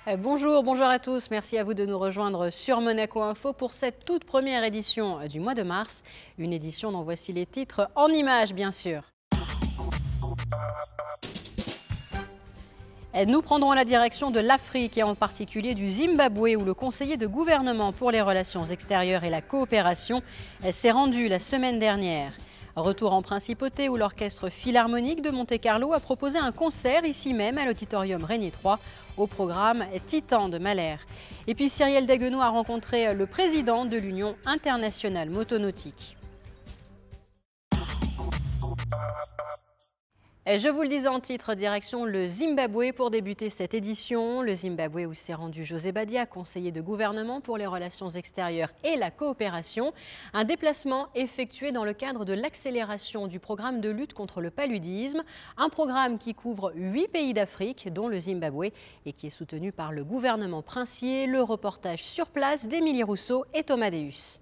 Bonjour à tous. Merci à vous de nous rejoindre sur Monaco Info pour cette toute première édition du mois de mars. Une édition dont voici les titres en images, bien sûr. Nous prendrons la direction de l'Afrique et en particulier du Zimbabwe où le conseiller de gouvernement pour les relations extérieures et la coopération s'est rendu la semaine dernière. Retour en principauté où l'orchestre philharmonique de Monte-Carlo a proposé un concert ici même à l'auditorium Régnier III au programme Titan de Mahler. Et puis Cyrielle Dagueneau a rencontré le président de l'Union internationale motonautique. Je vous le disais en titre, direction le Zimbabwe pour débuter cette édition. Le Zimbabwe où s'est rendu José Badia, conseiller de gouvernement pour les relations extérieures et la coopération. Un déplacement effectué dans le cadre de l'accélération du programme de lutte contre le paludisme. Un programme qui couvre 8 pays d'Afrique, dont le Zimbabwe, et qui est soutenu par le gouvernement princier. Le reportage sur place d'Émilie Rousseau et Thomas Deus.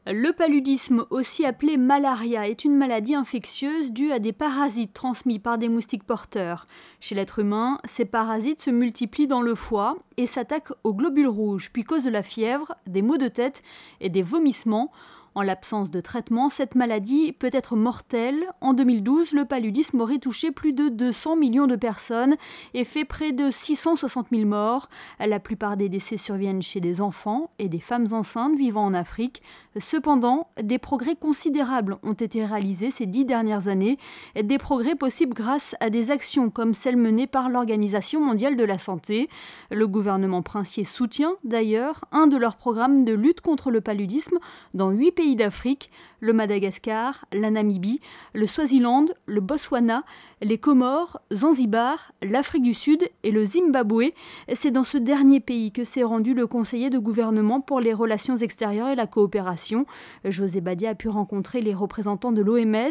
Le paludisme, aussi appelé malaria, est une maladie infectieuse due à des parasites transmis par des moustiques porteurs. Chez l'être humain, ces parasites se multiplient dans le foie et s'attaquent aux globules rouges, puis causent de la fièvre, des maux de tête et des vomissements. En l'absence de traitement, cette maladie peut être mortelle. En 2012, le paludisme aurait touché plus de 200 millions de personnes et fait près de 660 000 morts. La plupart des décès surviennent chez des enfants et des femmes enceintes vivant en Afrique. Cependant, des progrès considérables ont été réalisés ces 10 dernières années. Des progrès possibles grâce à des actions comme celles menées par l'Organisation mondiale de la santé. Le gouvernement princier soutient d'ailleurs un de leurs programmes de lutte contre le paludisme dans 8 pays d'Afrique, le Madagascar, la Namibie, le Swaziland, le Botswana, les Comores, Zanzibar, l'Afrique du Sud et le Zimbabwe. C'est dans ce dernier pays que s'est rendu le conseiller de gouvernement pour les relations extérieures et la coopération. José Badia a pu rencontrer les représentants de l'OMS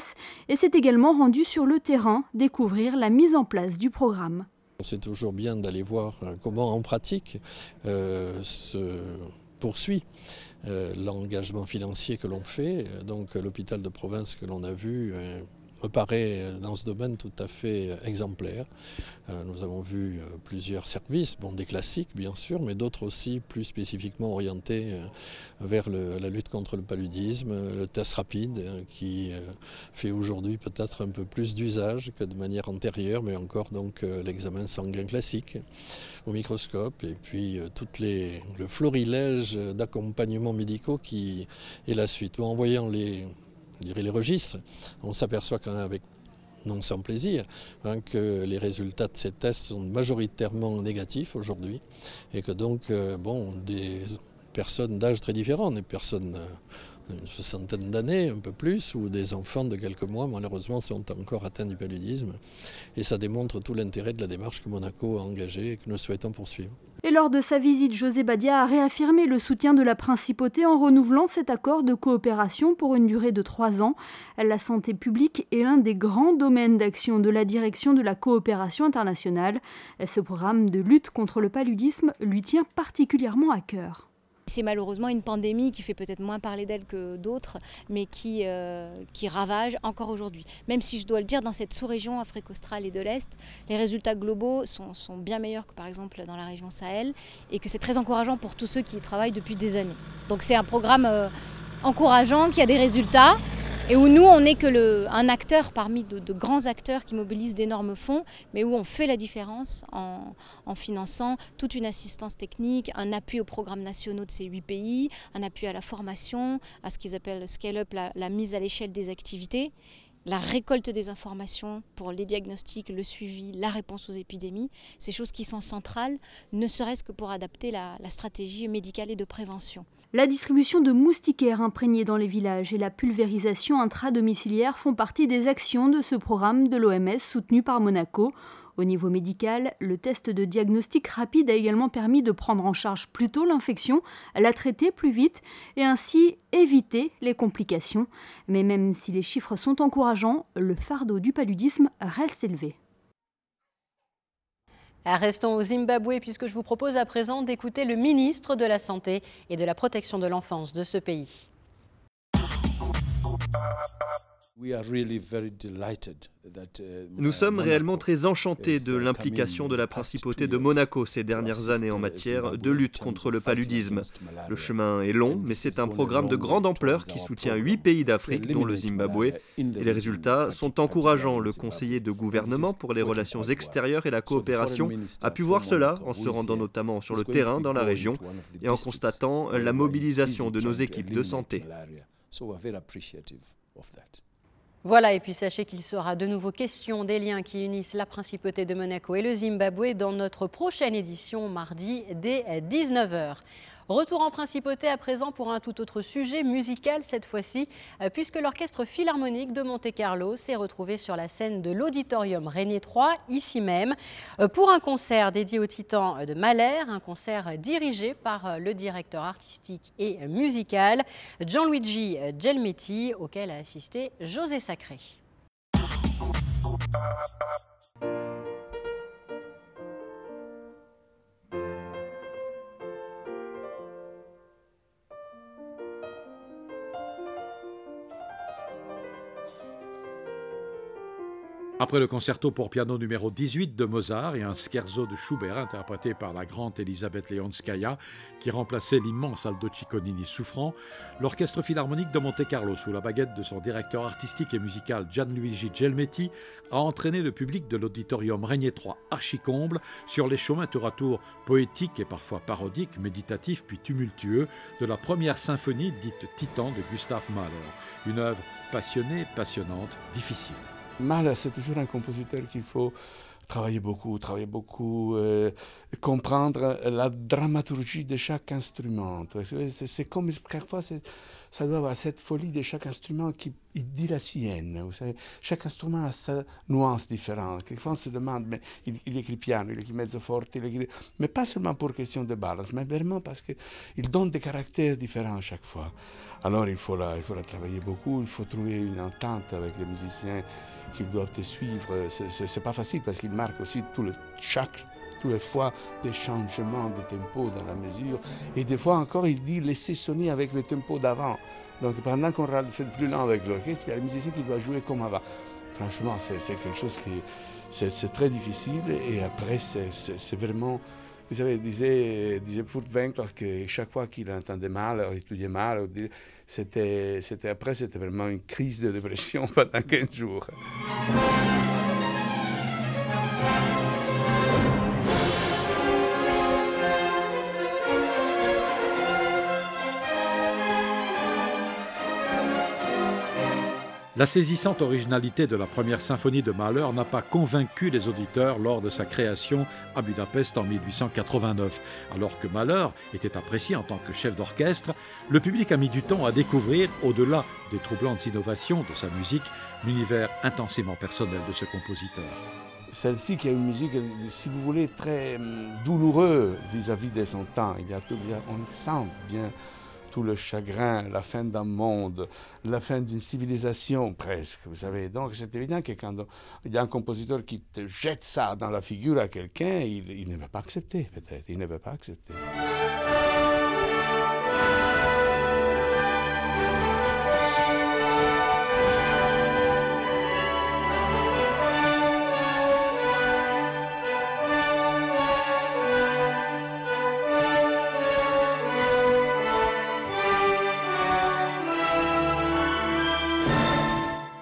et s'est également rendu sur le terrain découvrir la mise en place du programme. C'est toujours bien d'aller voir comment en pratique se poursuit l'engagement financier que l'on fait. Donc l'hôpital de province que l'on a vu me paraît dans ce domaine tout à fait exemplaire. Nous avons vu plusieurs services, des classiques bien sûr, mais d'autres aussi plus spécifiquement orientés vers la lutte contre le paludisme, le test rapide qui fait aujourd'hui peut-être un peu plus d'usage que de manière antérieure, mais encore donc l'examen sanguin classique au microscope et puis le florilège d'accompagnements médicaux qui est la suite. En voyant les registres, on s'aperçoit quand même avec non sans plaisir que les résultats de ces tests sont majoritairement négatifs aujourd'hui et que donc des personnes d'âge très différents, des personnes d'une soixantaine d'années, un peu plus, ou des enfants de quelques mois, malheureusement, sont encore atteints du paludisme. Et ça démontre tout l'intérêt de la démarche que Monaco a engagée et que nous souhaitons poursuivre. Et lors de sa visite, José Badia a réaffirmé le soutien de la principauté en renouvelant cet accord de coopération pour une durée de 3 ans. La santé publique est l'un des grands domaines d'action de la direction de la coopération internationale. Ce programme de lutte contre le paludisme lui tient particulièrement à cœur. C'est malheureusement une pandémie qui fait peut-être moins parler d'elle que d'autres, mais qui ravage encore aujourd'hui. Même si je dois le dire, dans cette sous-région Afrique australe et de l'Est, les résultats globaux sont bien meilleurs que par exemple dans la région Sahel et que c'est très encourageant pour tous ceux qui y travaillent depuis des années. Donc c'est un programme encourageant, qui a des résultats et où nous on n'est un acteur parmi de grands acteurs qui mobilisent d'énormes fonds, mais où on fait la différence en finançant toute une assistance technique, un appui aux programmes nationaux de ces 8 pays, un appui à la formation, à ce qu'ils appellent le scale-up, la mise à l'échelle des activités, la récolte des informations pour les diagnostics, le suivi, la réponse aux épidémies, ces choses qui sont centrales, ne serait-ce que pour adapter la stratégie médicale et de prévention. La distribution de moustiquaires imprégnés dans les villages et la pulvérisation intradomiciliaire font partie des actions de ce programme de l'OMS soutenu par Monaco. Au niveau médical, le test de diagnostic rapide a également permis de prendre en charge plus tôt l'infection, la traiter plus vite et ainsi éviter les complications. Mais même si les chiffres sont encourageants, le fardeau du paludisme reste élevé. Restons au Zimbabwe puisque je vous propose à présent d'écouter le ministre de la Santé et de la Protection de l'Enfance de ce pays. Nous sommes réellement très enchantés de l'implication de la principauté de Monaco ces dernières années en matière de lutte contre le paludisme. Le chemin est long, mais c'est un programme de grande ampleur qui soutient 8 pays d'Afrique, dont le Zimbabwe. Et les résultats sont encourageants. Le conseiller de gouvernement pour les relations extérieures et la coopération a pu voir cela en se rendant notamment sur le terrain dans la région et en constatant la mobilisation de nos équipes de santé. Voilà, et puis sachez qu'il sera de nouveau question des liens qui unissent la principauté de Monaco et le Zimbabwe dans notre prochaine édition, mardi, dès 19 h. Retour en principauté à présent pour un tout autre sujet musical cette fois-ci, puisque l'Orchestre Philharmonique de Monte-Carlo s'est retrouvé sur la scène de l'Auditorium Régnier III, ici même, pour un concert dédié au titan de Mahler, un concert dirigé par le directeur artistique et musical Gianluigi Gelmetti, auquel a assisté José Sacré. Après le concerto pour piano numéro 18 de Mozart et un scherzo de Schubert interprété par la grande Elisabeth Leonskaya qui remplaçait l'immense Aldo Cicconini souffrant, l'Orchestre Philharmonique de Monte-Carlo, sous la baguette de son directeur artistique et musical Gianluigi Gelmetti, a entraîné le public de l'Auditorium Régnier III archicomble sur les chemins tour à tour poétiques et parfois parodiques, méditatifs puis tumultueux de la première symphonie dite Titan de Gustav Mahler, une œuvre passionnée, passionnante, difficile. Mahler, c'est toujours un compositeur qu'il faut travailler beaucoup, comprendre la dramaturgie de chaque instrument. C'est comme parfois, ça doit avoir cette folie de chaque instrument qui dit la sienne. Vous savez, chaque instrument a sa nuance différente. Quelquefois on se demande, mais il écrit piano, il écrit mezzo forte, mais pas seulement pour question de balance, mais vraiment parce qu'il donne des caractères différents à chaque fois. Alors il faut la travailler beaucoup, il faut trouver une entente avec les musiciens qui doivent te suivre. C'est pas facile parce qu'il marque aussi toutes les fois des changements de tempo dans la mesure. Et des fois encore, il dit laisser sonner avec le tempo d'avant. Donc pendant qu'on fait plus lent avec l'orchestre, il y a le musicien qui doit jouer comme avant. Franchement, c'est quelque chose qui c'est très difficile. Et après, c'est vraiment... Vous savez, disait Furtwängler que chaque fois qu'il entendait mal, il étudiait mal, c'était vraiment une crise de dépression pendant 15 jours. La saisissante originalité de la première symphonie de Mahler n'a pas convaincu les auditeurs lors de sa création à Budapest en 1889. Alors que Mahler était apprécié en tant que chef d'orchestre, le public a mis du temps à découvrir, au-delà des troublantes innovations de sa musique, l'univers intensément personnel de ce compositeur. Celle-ci qui a une musique, si vous voulez, très douloureuse vis-à-vis de son temps. On sent bien tout le chagrin, la fin d'un monde, la fin d'une civilisation presque, vous savez. Donc c'est évident que quand il y a un compositeur qui te jette ça dans la figure à quelqu'un, il ne va pas accepter peut-être, il ne va pas accepter.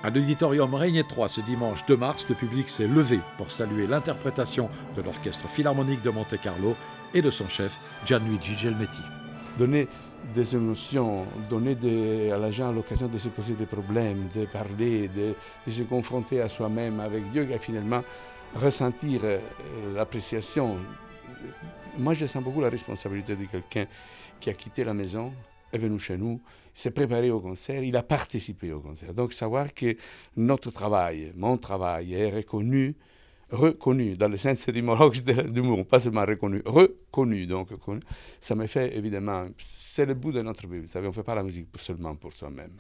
À l'Auditorium Régnier III ce dimanche 2 mars, le public s'est levé pour saluer l'interprétation de l'Orchestre Philharmonique de Monte-Carlo et de son chef Gianluigi Gelmetti. Donner des émotions, donner à la gens l'occasion de se poser des problèmes, de parler, de se confronter à soi-même avec Dieu, et finalement ressentir l'appréciation. Moi, je sens beaucoup la responsabilité de quelqu'un qui a quitté la maison, est venu chez nous, s'est préparé au concert, il a participé au concert. Donc savoir que notre travail, mon travail est reconnu dans le sens étymologique du mot, pas seulement reconnu, reconnu. Donc ça me fait évidemment, c'est le bout de notre vie. Vous savez, on ne fait pas la musique seulement pour soi-même.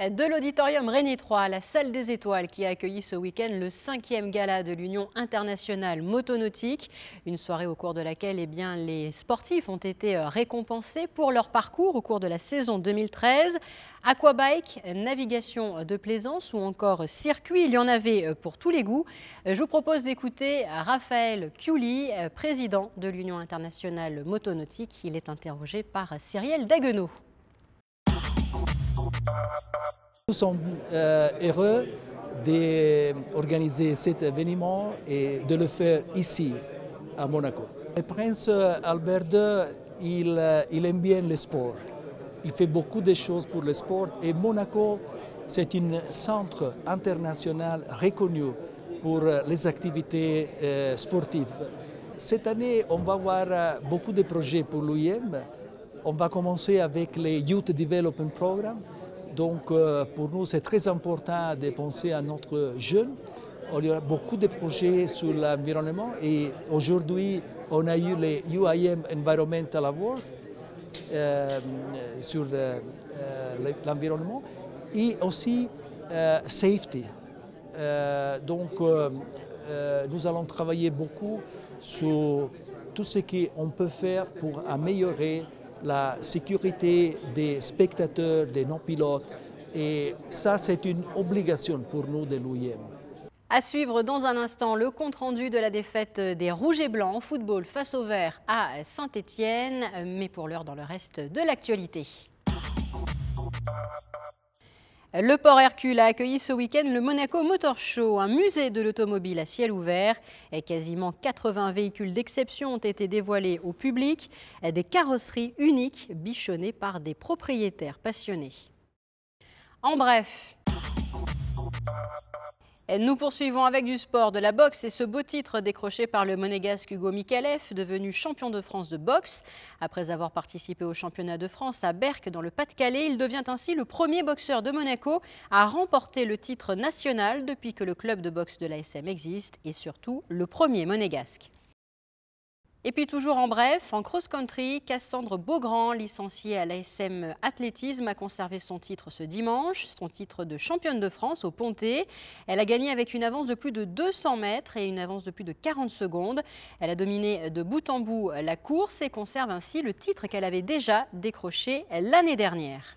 De l'auditorium René III à la Salle des Étoiles qui a accueilli ce week-end le 5e gala de l'Union internationale motonautique. Une soirée au cours de laquelle les sportifs ont été récompensés pour leur parcours au cours de la saison 2013. Aquabike, navigation de plaisance ou encore circuit, il y en avait pour tous les goûts. Je vous propose d'écouter Raphaël Chiuli, président de l'Union internationale motonautique. Il est interrogé par Cyrielle Daguenot. Nous sommes heureux d'organiser cet événement et de le faire ici, à Monaco. Le prince Albert II, il aime bien le sport. Il fait beaucoup de choses pour le sport et Monaco, c'est un centre international reconnu pour les activités sportives. Cette année, on va avoir beaucoup de projets pour l'OIM. On va commencer avec les Youth Development Program. Donc pour nous, c'est très important de penser à notre jeune. Il y aura beaucoup de projets sur l'environnement et aujourd'hui, on a eu les UIM Environmental Awards sur l'environnement et aussi safety. Donc nous allons travailler beaucoup sur tout ce qu'on peut faire pour améliorer la sécurité des spectateurs, des non-pilotes. Et ça, c'est une obligation pour nous de l'OIM. À suivre dans un instant le compte-rendu de la défaite des Rouges et Blancs en football face aux Verts à Saint-Étienne. Mais pour l'heure, dans le reste de l'actualité. Le Port Hercule a accueilli ce week-end le Monaco Motor Show, un musée de l'automobile à ciel ouvert. Et quasiment 80 véhicules d'exception ont été dévoilés au public, des carrosseries uniques bichonnées par des propriétaires passionnés. En bref, nous poursuivons avec du sport, de la boxe et ce beau titre décroché par le monégasque Hugo Mikalev, devenu champion de France de boxe. Après avoir participé au championnat de France à Berck dans le Pas-de-Calais, il devient ainsi le premier boxeur de Monaco à remporter le titre national depuis que le club de boxe de l'ASM existe et surtout le premier monégasque. Et puis toujours en bref, en cross-country, Cassandre Beaugrand, licenciée à l'ASM Athlétisme, a conservé son titre ce dimanche, son titre de championne de France au Pontet. Elle a gagné avec une avance de plus de 200 mètres et une avance de plus de 40 secondes. Elle a dominé de bout en bout la course et conserve ainsi le titre qu'elle avait déjà décroché l'année dernière.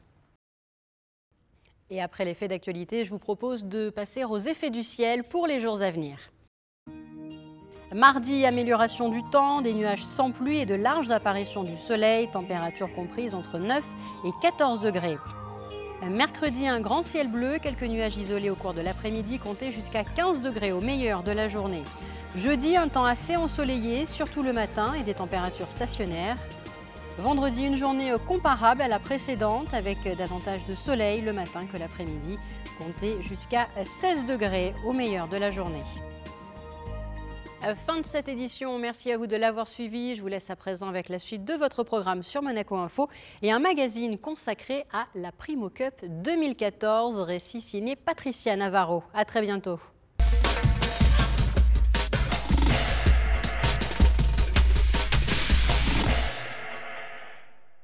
Et après les faits d'actualité, je vous propose de passer aux effets du ciel pour les jours à venir. Mardi, amélioration du temps, des nuages sans pluie et de larges apparitions du soleil, température comprise entre 9 et 14 degrés. Mercredi, un grand ciel bleu, quelques nuages isolés au cours de l'après-midi, comptés jusqu'à 15 degrés au meilleur de la journée. Jeudi, un temps assez ensoleillé, surtout le matin, et des températures stationnaires. Vendredi, une journée comparable à la précédente, avec davantage de soleil le matin que l'après-midi, comptés jusqu'à 16 degrés au meilleur de la journée. Fin de cette édition, merci à vous de l'avoir suivi. Je vous laisse à présent avec la suite de votre programme sur Monaco Info et un magazine consacré à la Primo Cup 2014, récit signé Patricia Navarro. À très bientôt.